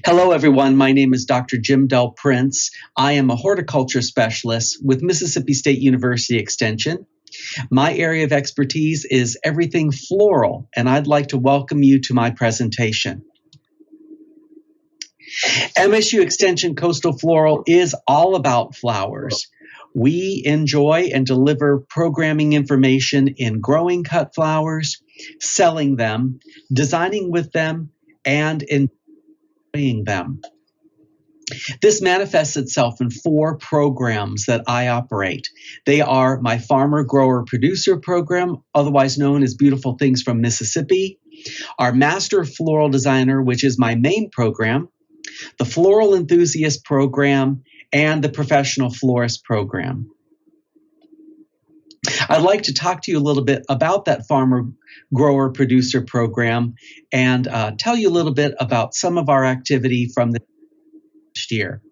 Hello, everyone. My name is Dr. Jim DelPrince. I am a horticulture specialist with Mississippi State University Extension. My area of expertise is everything floral, and I'd like to welcome you to my presentation. MSU Extension Coastal Floral is all about flowers. We enjoy and deliver programming information in growing cut flowers, selling them, designing with them, and enjoying them. This manifests itself in 4 programs that I operate. They are my Farmer Grower Producer program, otherwise known as Beautiful Things from Mississippi, our Master Floral Designer, which is my main program, the Floral Enthusiast program, and the Professional Florist program. I'd like to talk to you a little bit about that Farmer Grower Producer program and tell you a little bit about some of our activity from the year.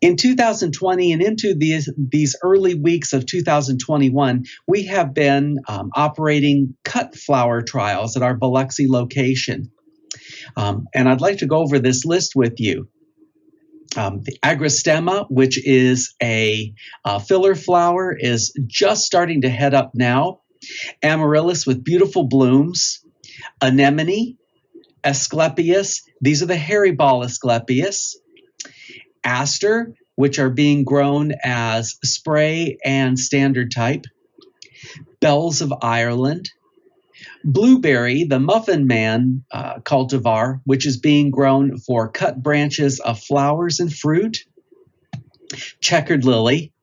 In 2020 and into these early weeks of 2021, we have been operating cut flower trials at our Biloxi location. And I'd like to go over this list with you. The agrostemma, which is a filler flower, is just starting to head up now. Amaryllis with beautiful blooms. Anemone, Asclepias, these are the hairy ball Asclepias. Aster, which are being grown as spray and standard type. Bells of Ireland. Blueberry, the Muffin Man cultivar, which is being grown for cut branches of flowers and fruit. Checkered lily.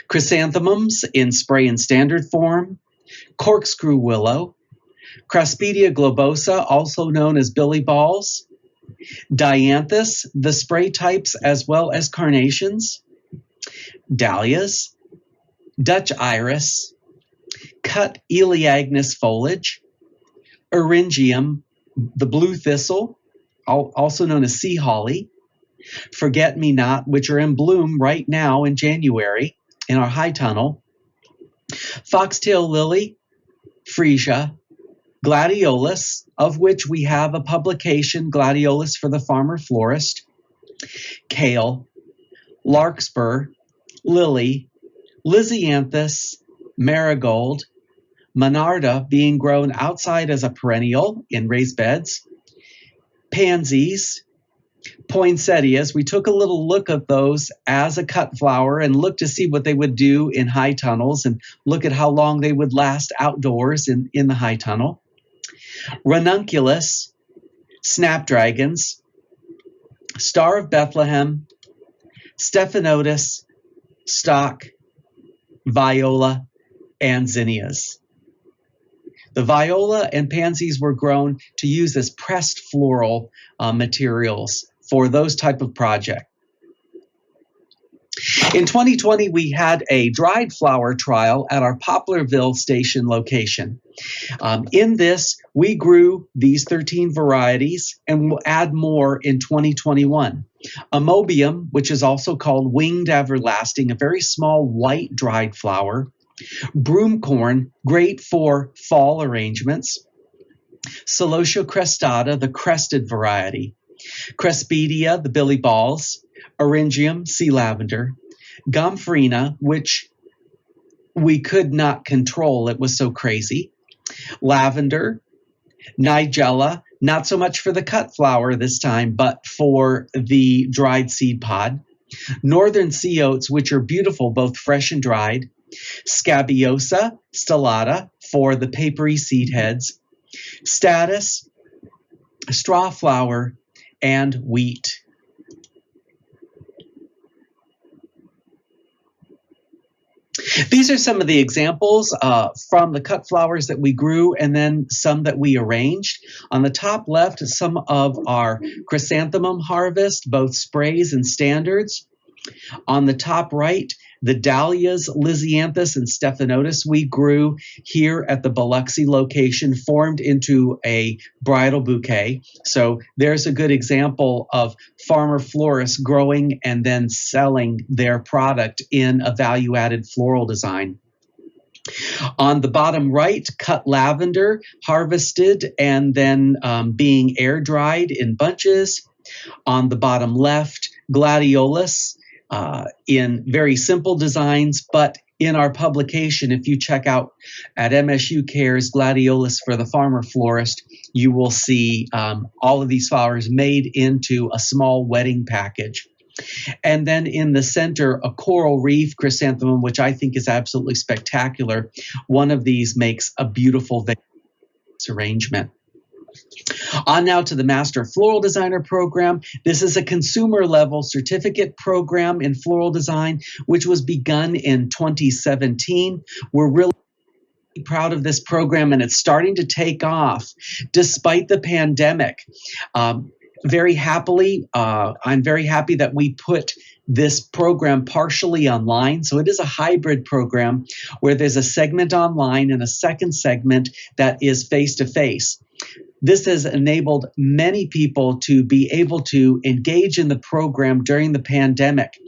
Chrysanthemums in spray and standard form. Corkscrew willow. Craspedia globosa, also known as billy balls. Dianthus, the spray types as well as carnations. Dahlias. Dutch iris. Cut Elaeagnus foliage. Eryngium, the blue thistle, also known as sea holly. Forget-me-not, which are in bloom right now in January in our high tunnel. Foxtail lily, freesia. Gladiolus, of which we have a publication, Gladiolus for the Farmer Florist. Kale, larkspur, lily, lisianthus, marigold, monarda being grown outside as a perennial in raised beds, pansies, poinsettias. We took a little look at those as a cut flower and looked to see what they would do in high tunnels and look at how long they would last outdoors in the high tunnel. Ranunculus, snapdragons, Star of Bethlehem, stephanotis, stock, viola, and zinnias. The viola and pansies were grown to use as pressed floral materials for those type of projects. In 2020, we had a dried flower trial at our Poplarville Station location. In this, we grew these 13 varieties and will add more in 2021. Amobium, which is also called winged everlasting, a very small white dried flower. Broomcorn, great for fall arrangements. Celosia crestata, the crested variety. Crespedia, the billy balls. Eryngium, sea lavender. Gomphrena, which we could not control, it was so crazy. Lavender. Nigella, not so much for the cut flower this time, but for the dried seed pod. Northern sea oats, which are beautiful, both fresh and dried. Scabiosa stellata for the papery seed heads, status, straw flower, and wheat. These are some of the examples from the cut flowers that we grew and then some that we arranged. On the top left is some of our chrysanthemum harvest, both sprays and standards. On the top right, the dahlias, lisianthus, and stephanotis we grew here at the Biloxi location formed into a bridal bouquet. So there's a good example of farmer florists growing and then selling their product in a value-added floral design. On the bottom right, cut lavender, harvested and then being air dried in bunches. On the bottom left, gladiolus in very simple designs, but in our publication, if you check out at MSU Cares Gladiolus for the Farmer Florist, you will see all of these flowers made into a small wedding package. And then in the center, a coral reef chrysanthemum, which I think is absolutely spectacular. One of these makes a beautiful arrangement. On now to the Master Floral Designer Program. This is a consumer level certificate program in floral design, which was begun in 2017. We're really proud of this program, and it's starting to take off despite the pandemic. Very happily, I'm very happy that we put this program partially online. So it is a hybrid program where there's a segment online and a second segment that is face-to-face. This has enabled many people to be able to engage in the program during the pandemic.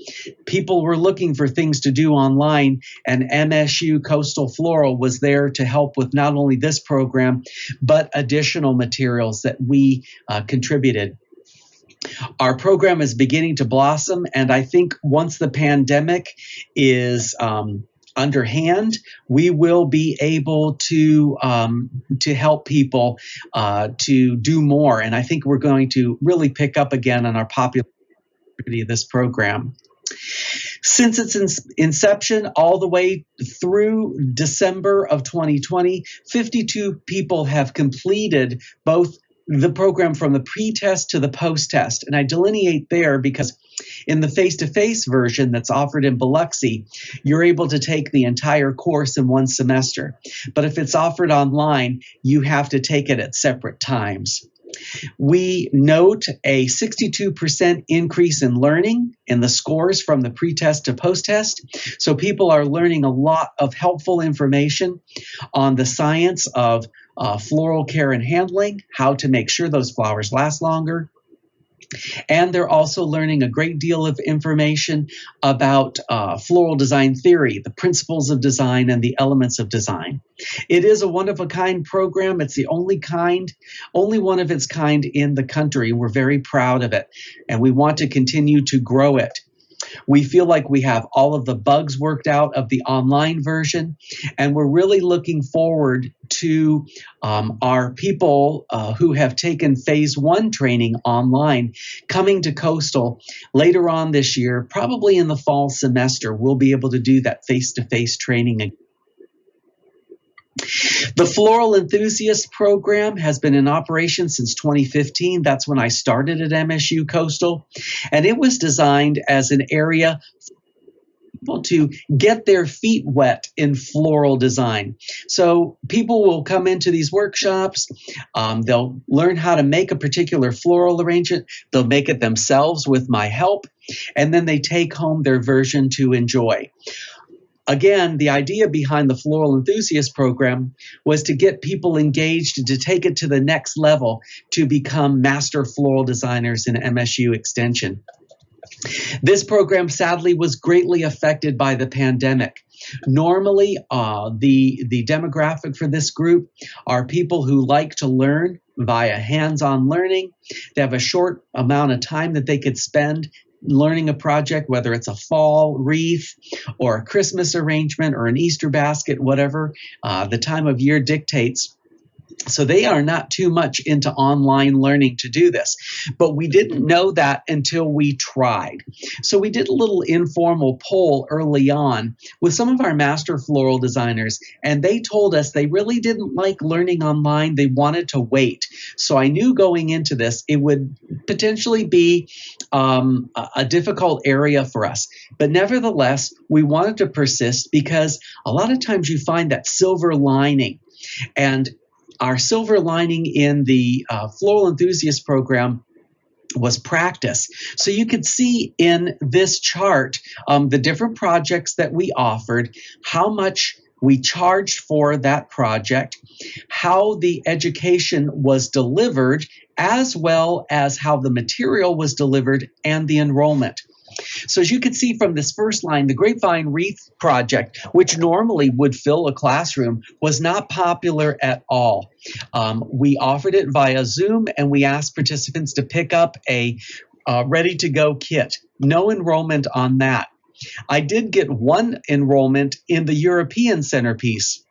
People were looking for things to do online, and MSU Coastal Floral was there to help with not only this program, but additional materials that we contributed. Our program is beginning to blossom, and I think once the pandemic is underhand, we will be able to help people to do more. And I think we're going to really pick up again on our popularity of this program. Since its inception all the way through December of 2020, 52 people have completed both the program from the pre-test to the post-test. And I delineate there because in the face-to-face version that's offered in Biloxi, you're able to take the entire course in one semester. But if it's offered online, you have to take it at separate times. We note a 62% increase in learning in the scores from the pre-test to post-test. So people are learning a lot of helpful information on the science of floral care and handling, how to make sure those flowers last longer. And they're also learning a great deal of information about floral design theory, the principles of design and the elements of design. It is a one-of-a-kind program. It's the only one of its kind in the country. We're very proud of it, and we want to continue to grow it. We feel like we have all of the bugs worked out of the online version, and we're really looking forward to our people who have taken phase 1 training online coming to Coastal later on this year, probably in the fall semester. We'll be able to do that face-to-face training again. The Floral Enthusiast program has been in operation since 2015. That's when I started at MSU Coastal, and it was designed as an area for people to get their feet wet in floral design. So people will come into these workshops, they'll learn how to make a particular floral arrangement, they'll make it themselves with my help, and then they take home their version to enjoy. Again, the idea behind the Floral Enthusiast program was to get people engaged and to take it to the next level to become master floral designers in MSU Extension. This program sadly was greatly affected by the pandemic. Normally, the demographic for this group are people who like to learn via hands-on learning. They have a short amount of time that they could spend learning a project, whether it's a fall wreath or a Christmas arrangement or an Easter basket, whatever the time of year dictates. So they are not too much into online learning to do this, but we didn't know that until we tried. So we did a little informal poll early on with some of our master floral designers, and they told us they really didn't like learning online. They wanted to wait. So I knew going into this, it would potentially be a difficult area for us. But nevertheless, we wanted to persist because a lot of times you find that silver lining. And our silver lining in the Floral Enthusiast program was practice. So you could see in this chart the different projects that we offered, how much we charged for that project, how the education was delivered, as well as how the material was delivered and the enrollment. So as you can see from this first line, the Grapevine Wreath project, which normally would fill a classroom, was not popular at all. We offered it via Zoom, and we asked participants to pick up a ready-to-go kit. No enrollment on that. I did get one enrollment in the European centerpiece.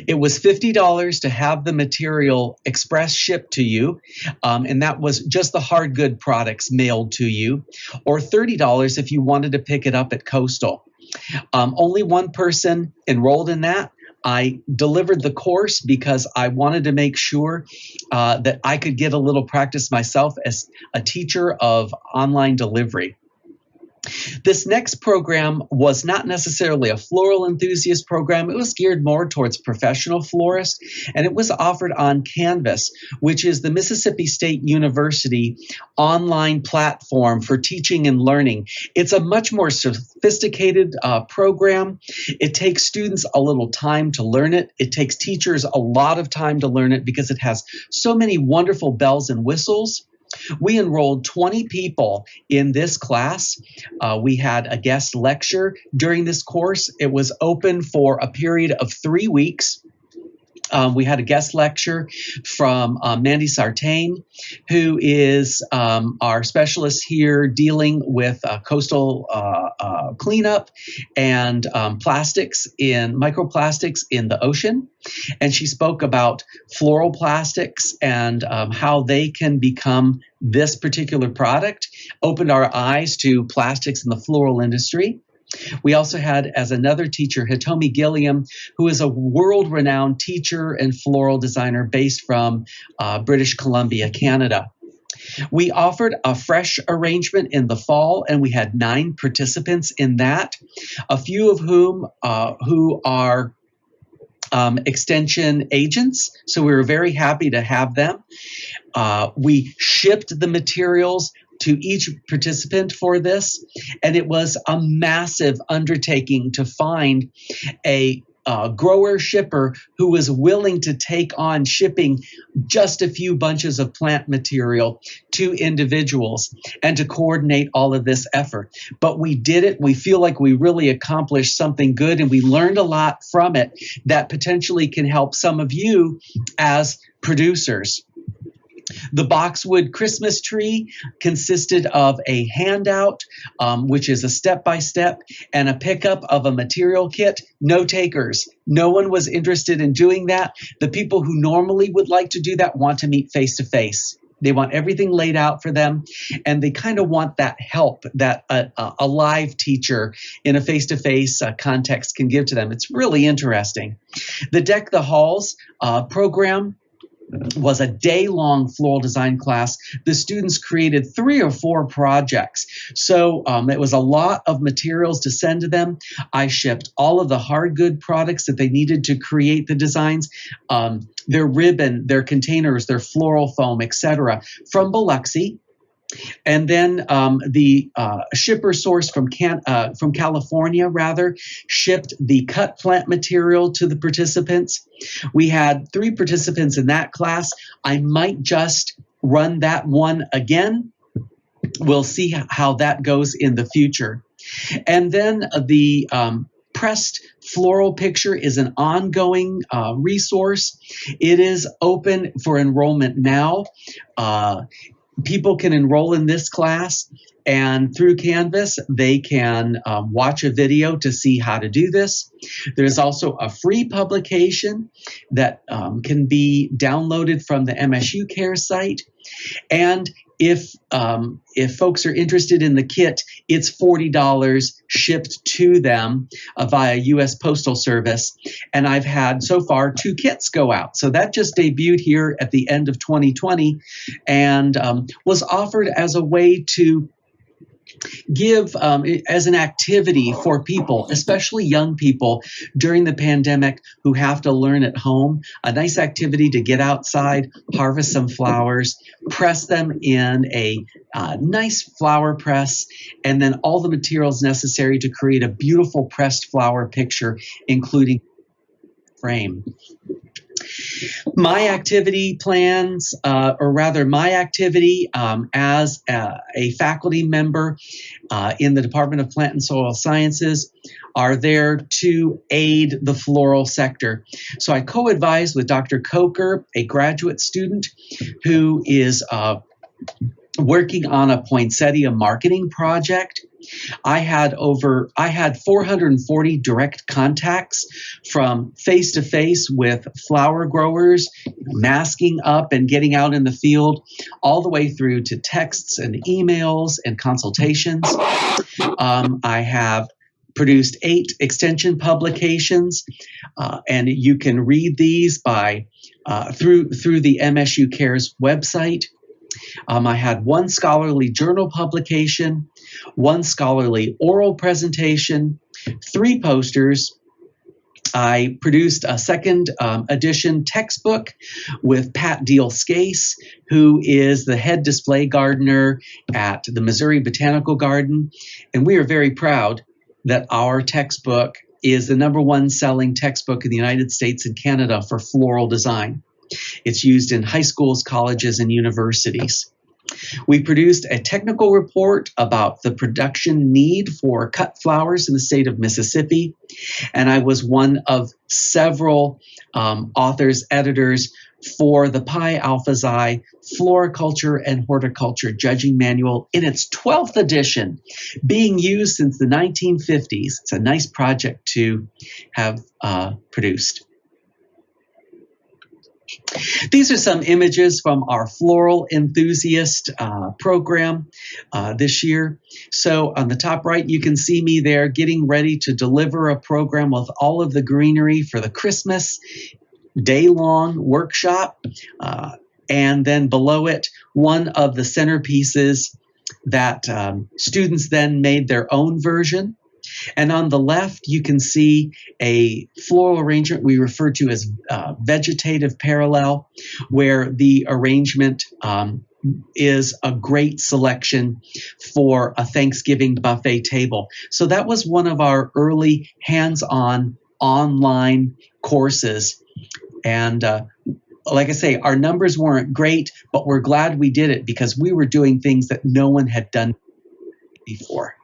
It was $50 to have the material express shipped to you, and that was just the hard good products mailed to you, or $30 if you wanted to pick it up at Coastal. Only one person enrolled in that. I delivered the course because I wanted to make sure that I could get a little practice myself as a teacher of online delivery. This next program was not necessarily a Floral Enthusiast program. It was geared more towards professional florists, and it was offered on Canvas, which is the Mississippi State University online platform for teaching and learning. It's a much more sophisticated program. It takes students a little time to learn it. It takes teachers a lot of time to learn it because it has so many wonderful bells and whistles. We enrolled 20 people in this class. We had a guest lecture during this course. It was open for a period of 3 weeks. We had a guest lecture from Mandy Sartain, who is our specialist here dealing with coastal cleanup and microplastics in the ocean. And she spoke about floral plastics and how they can become this particular product, opened our eyes to plastics in the floral industry. We also had as another teacher, Hitomi Gilliam, who is a world-renowned teacher and floral designer based from British Columbia, Canada. We offered a fresh arrangement in the fall, and we had 9 participants in that, a few of whom who are extension agents, so we were very happy to have them. We shipped the materials to each participant for this, and it was a massive undertaking to find a grower shipper who was willing to take on shipping just a few bunches of plant material to individuals and to coordinate all of this effort. But we did it. We feel like we really accomplished something good, and we learned a lot from it that potentially can help some of you as producers. The boxwood Christmas tree consisted of a handout, which is a step-by-step, and a pickup of a material kit. No takers. No one was interested in doing that. The people who normally would like to do that want to meet face-to-face. They want everything laid out for them, and they kind of want that help that a live teacher in a face-to-face context can give to them. It's really interesting. The Deck the Halls program was a day-long floral design class. The students created 3 or 4 projects. So it was a lot of materials to send to them. I shipped all of the hard good products that they needed to create the designs, their ribbon, their containers, their floral foam, etc., from Biloxi. And then the shipper source from California, shipped the cut plant material to the participants. We had 3 participants in that class. I might just run that one again. We'll see how that goes in the future. And then the pressed floral picture is an ongoing resource. It is open for enrollment now. People can enroll in this class, and through Canvas, they can watch a video to see how to do this. There's also a free publication that can be downloaded from the MSU Care site. And if folks are interested in the kit, it's $40 shipped to them via U.S. Postal Service. And I've had so far 2 kits go out. So that just debuted here at the end of 2020 and was offered as a way to give as an activity for people, especially young people during the pandemic who have to learn at home, a nice activity to get outside, harvest some flowers, press them in a nice flower press, and then all the materials necessary to create a beautiful pressed flower picture, including frame. My activity plans, or rather my activity as a faculty member in the Department of Plant and Soil Sciences are there to aid the floral sector. So I co-advise with Dr. Coker, a graduate student who is working on a poinsettia marketing project. I had 440 direct contacts from face to face with flower growers, masking up and getting out in the field, all the way through to texts and emails and consultations. I have produced 8 extension publications, and you can read these by through the MSU Cares website. I had 1 scholarly journal publication, 1 scholarly oral presentation, 3 posters. I produced a 2nd edition textbook with Pat Deal-Scase, who is the head display gardener at the Missouri Botanical Garden. And we are very proud that our textbook is the #1 selling textbook in the United States and Canada for floral design. It's used in high schools, colleges, and universities. We produced a technical report about the production need for cut flowers in the state of Mississippi, and I was one of several authors, editors for the Pi Alpha Xi Floriculture and Horticulture Judging Manual in its 12th edition, being used since the 1950s. It's a nice project to have produced. These are some images from our Floral Enthusiast program this year. So on the top right, you can see me there getting ready to deliver a program with all of the greenery for the Christmas day-long workshop. And then below it, one of the centerpieces that students then made their own version. And on the left, you can see a floral arrangement we refer to as vegetative parallel, where the arrangement is a great selection for a Thanksgiving buffet table. So that was one of our early hands-on online courses. And like I say, our numbers weren't great, but we're glad we did it because we were doing things that no one had done before.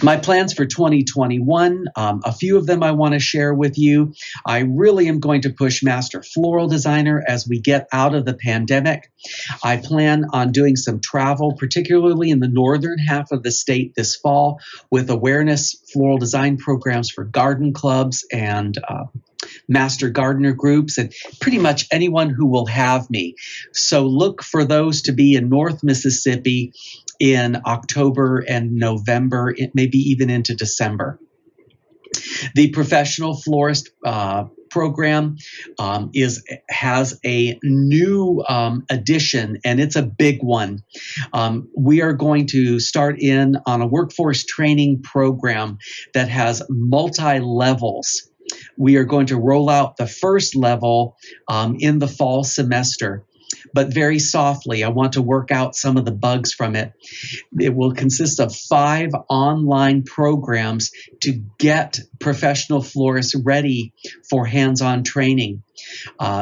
My plans for 2021, a few of them I want to share with you. I really am going to push Master Floral Designer as we get out of the pandemic. I plan on doing some travel, particularly in the northern half of the state this fall, with awareness floral design programs for garden clubs and master gardener groups and pretty much anyone who will have me. So look for those to be in North Mississippi in October and November, maybe even into December. The Professional Florist program has a new addition, and it's a big one. We are going to start in on a workforce training program that has multi-levels. We are going to roll out the first level in the fall semester, but very softly. I want to work out some of the bugs from it. It will consist of 5 online programs to get professional florists ready for hands-on training.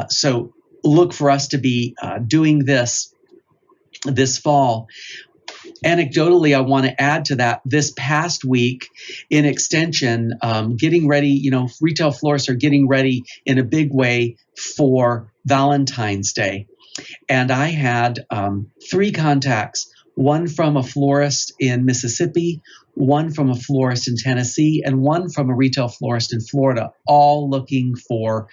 So look for us to be doing this fall. Anecdotally, I want to add to that, this past week in Extension, getting ready, retail florists are getting ready in a big way for Valentine's Day. And I had 3 contacts, one from a florist in Mississippi, one from a florist in Tennessee, and one from a retail florist in Florida, all looking for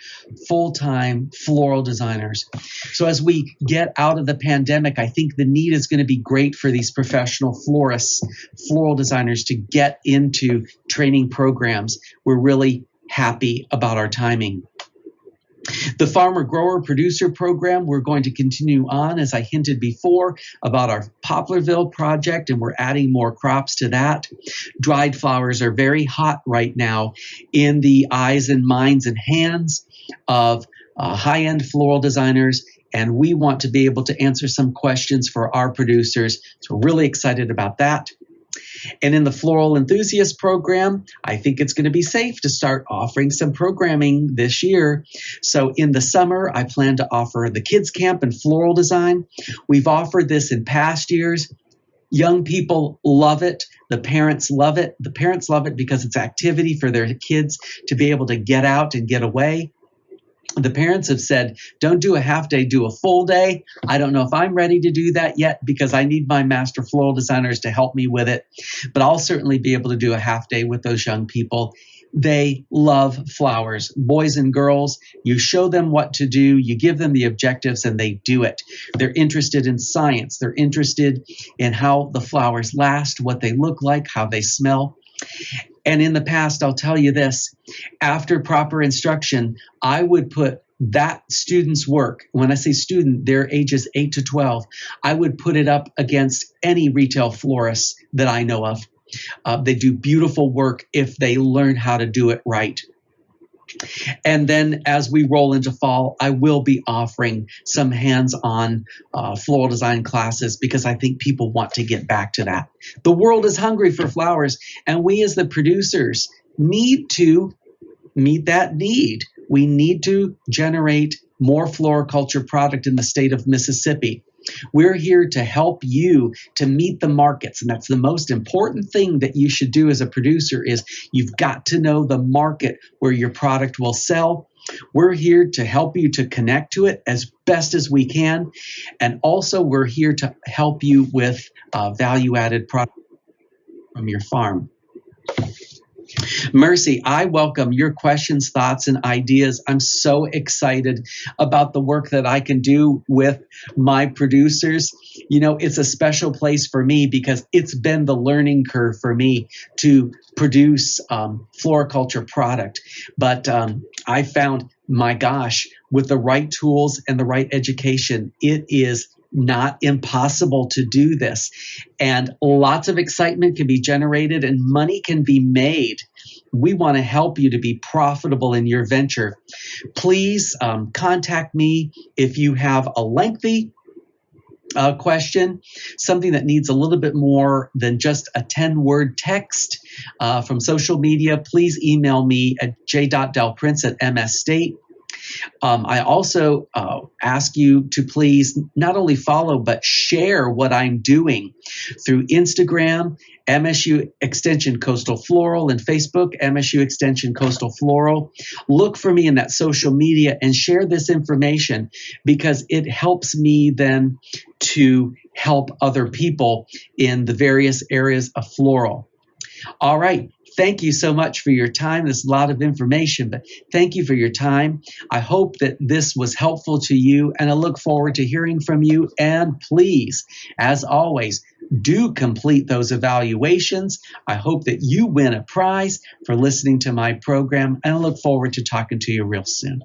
full-time floral designers. So as we get out of the pandemic, I think the need is going to be great for these professional florists, floral designers to get into training programs. We're really happy about our timing. The Farmer Grower Producer Program, we're going to continue on, as I hinted before, about our Poplarville project, and we're adding more crops to that. Dried flowers are very hot right now in the eyes and minds and hands of high-end floral designers, and we want to be able to answer some questions for our producers. So we're really excited about that. And in the Floral Enthusiast program, I think it's going to be safe to start offering some programming this year. So in the summer, I plan to offer the kids camp in floral design. We've offered this in past years. Young people love it. The parents love it. The parents love it because it's activity for their kids to be able to get out and get away. The parents have said, don't do a half day, do a full day. I don't know if I'm ready to do that yet because I need my master floral designers to help me with it. But I'll certainly be able to do a half day with those young people. They love flowers, boys and girls. You show them what to do, you give them the objectives, and they do it. They're interested in science. They're interested in how the flowers last, what they look like, how they smell. And in the past, I'll tell you this, after proper instruction, I would put that student's work, when I say student, they're ages 8 to 12, I would put it up against any retail florist that I know of. They do beautiful work if they learn how to do it right. And then as we roll into fall, I will be offering some hands-on floral design classes because I think people want to get back to that. The world is hungry for flowers, and we as the producers need to meet that need. We need to generate more floriculture product in the state of Mississippi. We're here to help you to meet the markets, and that's the most important thing that you should do as a producer is you've got to know the market where your product will sell. We're here to help you to connect to it as best as we can, and also we're here to help you with value-added product from your farm. Mercy, I welcome your questions, thoughts, and ideas. I'm so excited about the work that I can do with my producers. You know, it's a special place for me because it's been the learning curve for me to produce floriculture product. But I found, my gosh, with the right tools and the right education, it is not impossible to do this. And lots of excitement can be generated and money can be made. We want to help you to be profitable in your venture. Please contact me if you have a lengthy question, something that needs a little bit more than just a 10-word text from social media. Please email me at j.delprince@msstate. I also ask you to please not only follow, but share what I'm doing through Instagram, MSU Extension Coastal Floral, and Facebook, MSU Extension Coastal Floral. Look for me in that social media and share this information because it helps me then to help other people in the various areas of floral. All right. Thank you so much for your time. There's a lot of information, but thank you for your time. I hope that this was helpful to you, and I look forward to hearing from you. And please, as always, do complete those evaluations. I hope that you win a prize for listening to my program, and I look forward to talking to you real soon.